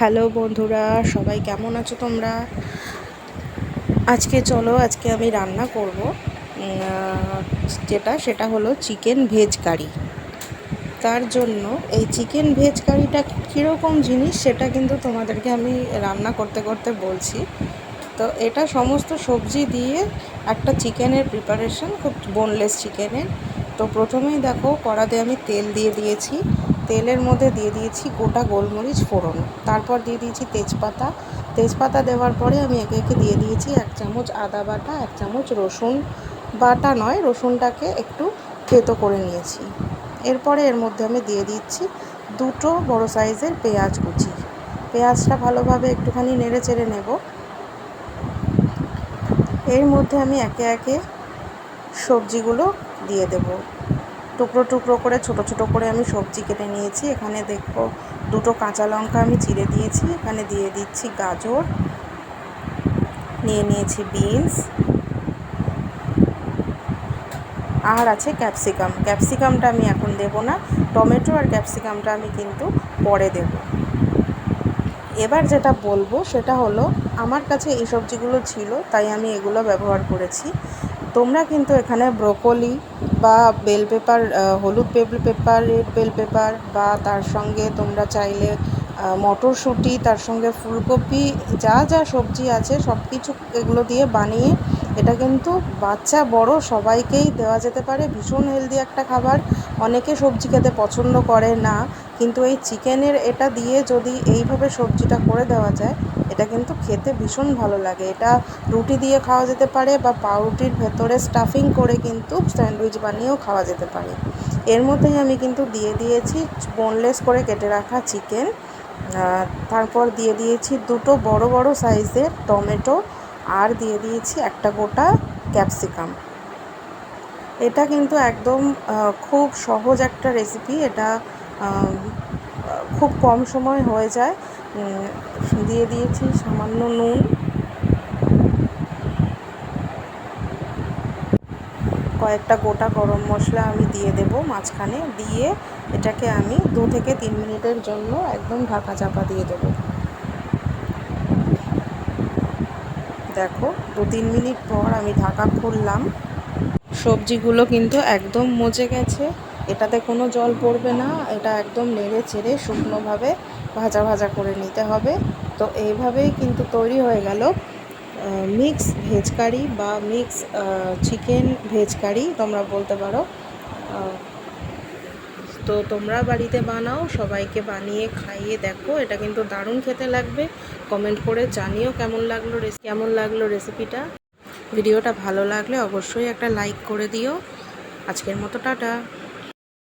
Hello বন্ধুরা, সবাই কেমন আছো তোমরা? আজকে আমি রান্না করব সেটা হলো চিকেন ভেজ কারি। তার জন্য এই চিকেন ভেজ কারিটা কীরকম জিনিস সেটা কিন্তু তোমাদেরকে আমি রান্না করতে করতে বলছি। তো এটা সমস্ত সবজি দিয়ে একটা চিকেনের প্রিপারেশন, খুব বোনলেস চিকেনের। তো প্রথমেই দেখো, কড়াতে আমি তেল দিয়ে দিয়েছি। তেলের মধ্যে দিয়ে দিয়েছি গোটা গোলমরিচ ফোড়ন, তারপর দিয়ে দিয়েছি তেজপাতা দেওয়ার পরে আমি একে একে দিয়ে দিয়েছি 1 চামচ আদা বাটা, 1 চামচ রসুন বাটা নয়, রসুনটাকে একটু থেতো করে নিয়েছি। এরপরে এর মধ্যে আমি দিয়ে দিচ্ছি 2 বড় সাইজের পেঁয়াজ কুচি। পেঁয়াজটা ভালোভাবে একটুখানি নেড়ে চেড়ে নেব। এর মধ্যে আমি একে একে সবজিগুলো দিয়ে দেব। টুকরো টুকরো করে ছোট ছোট করে আমি সবজি কেটে নিয়েছি। এখানে দেখো 2 কাঁচা লঙ্কা আমি চিড়ে দিয়েছি। এখানে দিয়ে দিচ্ছি গাজর, নিয়েছি বিনস, আর আছে ক্যাপসিকামটা আমি এখন দেব না। টমেটো আর ক্যাপসিকামটা আমি কিন্তু পরে দেব। এবার যেটা বলবো সেটা হলো, আমার কাছে এই সবজিগুলো ছিল তাই আমি এগুলো ব্যবহার করেছি। তোমরা কিন্তু এখানে ব্রোকলি বা বেল পেপার, হলুদ bell pepper, red bell pepper, বা তার সঙ্গে তোমরা চাইলে মটরশুঁটি, তার সঙ্গে ফুলকপি, যা যা সবজি আছে সব কিছু এগুলো দিয়ে বানিয়ে, এটা কিন্তু বাচ্চা বড় সবাইকেই দেওয়া যেতে পারে। ভীষণ হেলদি একটা খাবার। অনেকে সবজি খেতে পছন্দ করে না, কিন্তু এই চিকেনের এটা দিয়ে যদি এইভাবে সবজিটা করে দেওয়া যায়, এটা কিন্তু খেতে ভীষণ ভালো লাগে। এটা রুটি দিয়ে খাওয়া যেতে পারে, বা পাউরুটির ভেতরে স্টাফিং করে কিন্তু স্যান্ডউইচ বানিয়েও খাওয়া যেতে পারে। এর মধ্যেই আমি কিন্তু দিয়ে দিয়েছি বোনলেস করে কেটে রাখা চিকেন। তারপর দিয়ে দিয়েছি 2 বড় বড় সাইজের টমেটো, আর দিয়ে দিয়েছি একটা গোটা ক্যাপসিকাম। এটা কিন্তু একদম খুব সহজ একটা রেসিপি। এটা খুব কম সময় হয়ে যায়। দিয়ে দিয়েছি সামান্য নুন, কয়েকটা গোটা গরম মশলা আমি দিয়ে দেব মাঝখানে। দিয়ে এটাকে আমি 2 থেকে 3 মিনিটের জন্য একদম ঢাকা চাপা দিয়ে দেব। দেখো 2-3 মিনিট পর আমি ঢাকা খুললাম। সবজিগুলো কিন্তু একদম মজে গেছে, এটাতে কোনো জল পড়বে না। এটা একদম নেড়ে চেড়ে শুকনোভাবে ভাজা ভাজা করে নিতে হবে। তো এইভাবেই কিন্তু তৈরি হয়ে গেল মিক্স ভেজ কারি, বা মিক্স চিকেন ভেজ কারি তোমরা বলতে পারো। তো তোমরা বাড়িতে বানাও, সবাইকে বানিয়ে খাইয়ে দেখো, এটা কিন্তু দারুণ খেতে লাগবে। কমেন্ট করে জানিও কেমন লাগলো রেসিপিটা। ভিডিওটা ভালো লাগলে অবশ্যই একটা লাইক করে দিও। আজকের মতো টাটা।